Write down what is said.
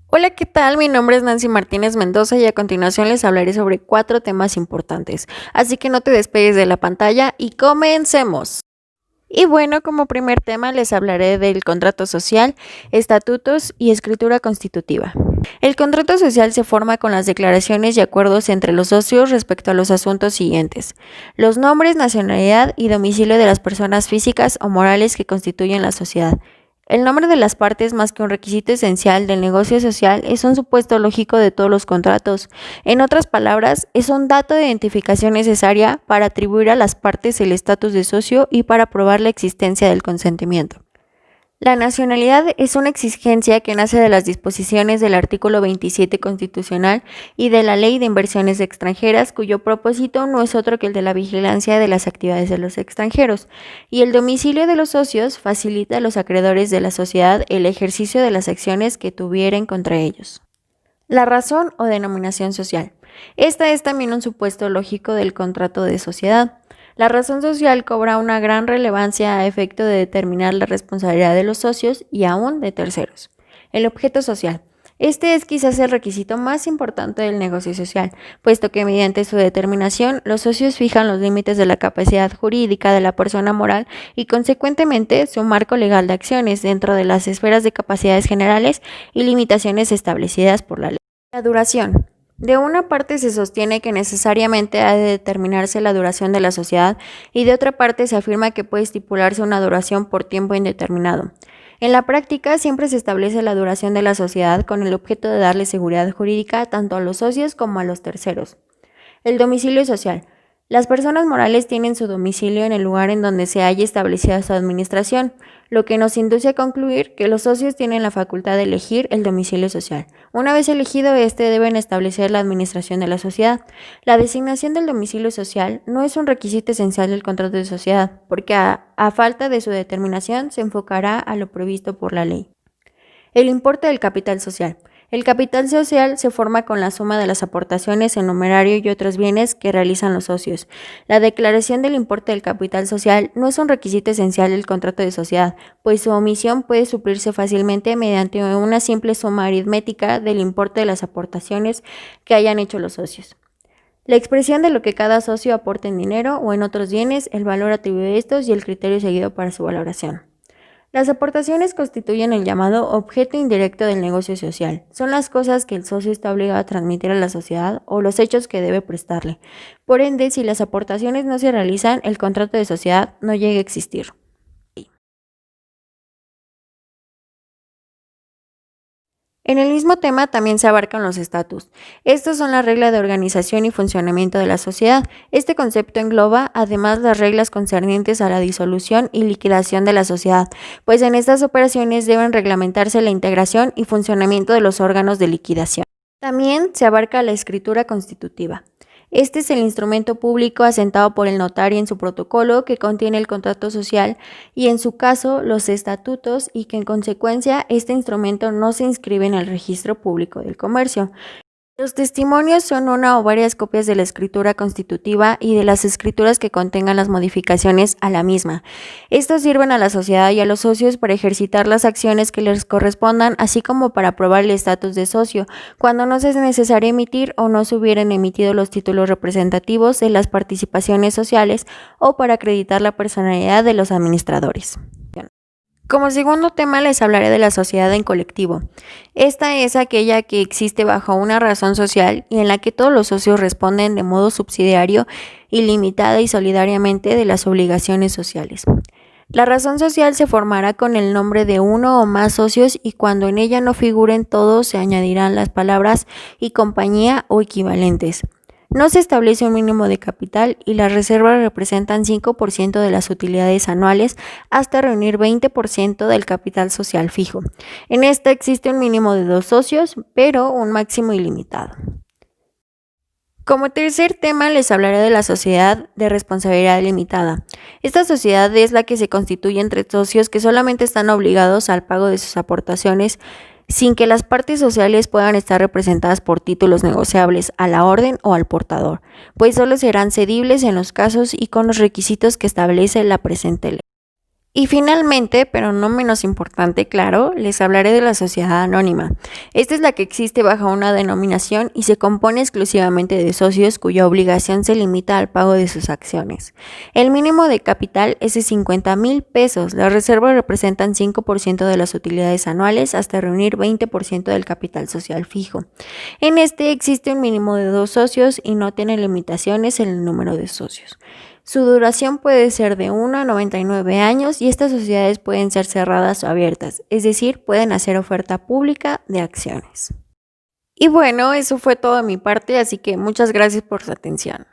Hola, ¿qué tal? Mi nombre es Nancy Martínez Mendoza y a continuación les hablaré sobre 4 temas importantes. Así que no te despegues de la pantalla y comencemos. Y bueno, como primer tema les hablaré del contrato social, estatutos y escritura constitutiva. El contrato social se forma con las declaraciones y acuerdos entre los socios respecto a los asuntos siguientes: los nombres, nacionalidad y domicilio de las personas físicas o morales que constituyen la sociedad. El nombre de las partes, más que un requisito esencial del negocio social, es un supuesto lógico de todos los contratos. En otras palabras, es un dato de identificación necesaria para atribuir a las partes el estatus de socio y para probar la existencia del consentimiento. La nacionalidad es una exigencia que nace de las disposiciones del artículo 27 constitucional y de la Ley de Inversiones Extranjeras, cuyo propósito no es otro que el de la vigilancia de las actividades de los extranjeros, y el domicilio de los socios facilita a los acreedores de la sociedad el ejercicio de las acciones que tuvieren contra ellos. La razón o denominación social. Esta es también un supuesto lógico del contrato de sociedad. La razón social cobra una gran relevancia a efecto de determinar la responsabilidad de los socios y aún de terceros. El objeto social. Este es quizás el requisito más importante del negocio social, puesto que mediante su determinación los socios fijan los límites de la capacidad jurídica de la persona moral y consecuentemente su marco legal de acciones dentro de las esferas de capacidades generales y limitaciones establecidas por la ley. La duración. De una parte se sostiene que necesariamente ha de determinarse la duración de la sociedad y de otra parte se afirma que puede estipularse una duración por tiempo indeterminado. En la práctica siempre se establece la duración de la sociedad con el objeto de darle seguridad jurídica tanto a los socios como a los terceros. El domicilio social. Las personas morales tienen su domicilio en el lugar en donde se haya establecida su administración, lo que nos induce a concluir que los socios tienen la facultad de elegir el domicilio social. Una vez elegido este, deben establecer la administración de la sociedad. La designación del domicilio social no es un requisito esencial del contrato de sociedad, porque a falta de su determinación se enfocará a lo previsto por la ley. El importe del capital social. El capital social se forma con la suma de las aportaciones en numerario y otros bienes que realizan los socios. La declaración del importe del capital social no es un requisito esencial del contrato de sociedad, pues su omisión puede suplirse fácilmente mediante una simple suma aritmética del importe de las aportaciones que hayan hecho los socios. La expresión de lo que cada socio aporta en dinero o en otros bienes, el valor atribuido a estos y el criterio seguido para su valoración. Las aportaciones constituyen el llamado objeto indirecto del negocio social. Son las cosas que el socio está obligado a transmitir a la sociedad o los hechos que debe prestarle. Por ende, si las aportaciones no se realizan, el contrato de sociedad no llega a existir. En el mismo tema también se abarcan los estatus. Estos son la regla de organización y funcionamiento de la sociedad. Este concepto engloba además las reglas concernientes a la disolución y liquidación de la sociedad, pues en estas operaciones deben reglamentarse la integración y funcionamiento de los órganos de liquidación. También se abarca la escritura constitutiva. Este es el instrumento público asentado por el notario en su protocolo que contiene el contrato social y en su caso los estatutos y que en consecuencia este instrumento no se inscribe en el registro público del comercio. Los testimonios son una o varias copias de la escritura constitutiva y de las escrituras que contengan las modificaciones a la misma. Estos sirven a la sociedad y a los socios para ejercitar las acciones que les correspondan, así como para probar el estatus de socio, cuando no sea necesario emitir o no se hubieran emitido los títulos representativos de las participaciones sociales o para acreditar la personalidad de los administradores. Como segundo tema les hablaré de la sociedad en colectivo. Esta es aquella que existe bajo una razón social y en la que todos los socios responden de modo subsidiario, ilimitada y solidariamente de las obligaciones sociales. La razón social se formará con el nombre de uno o más socios y cuando en ella no figuren todos se añadirán las palabras y compañía o equivalentes. No se establece un mínimo de capital y las reservas representan 5% de las utilidades anuales hasta reunir 20% del capital social fijo. En esta existe un mínimo de 2 socios, pero un máximo ilimitado. Como tercer tema les hablaré de la sociedad de responsabilidad limitada. Esta sociedad es la que se constituye entre socios que solamente están obligados al pago de sus aportaciones sin que las partes sociales puedan estar representadas por títulos negociables a la orden o al portador, pues solo serán cedibles en los casos y con los requisitos que establece la presente ley. Y finalmente, pero no menos importante, claro, les hablaré de la sociedad anónima. Esta es la que existe bajo una denominación y se compone exclusivamente de socios cuya obligación se limita al pago de sus acciones. El mínimo de capital es de 50,000 pesos. Las reservas representan 5% de las utilidades anuales hasta reunir 20% del capital social fijo. En este existe un mínimo de 2 socios y no tiene limitaciones en el número de socios. Su duración puede ser de 1 a 99 años y estas sociedades pueden ser cerradas o abiertas, es decir, pueden hacer oferta pública de acciones. Y bueno, eso fue todo de mi parte, así que muchas gracias por su atención.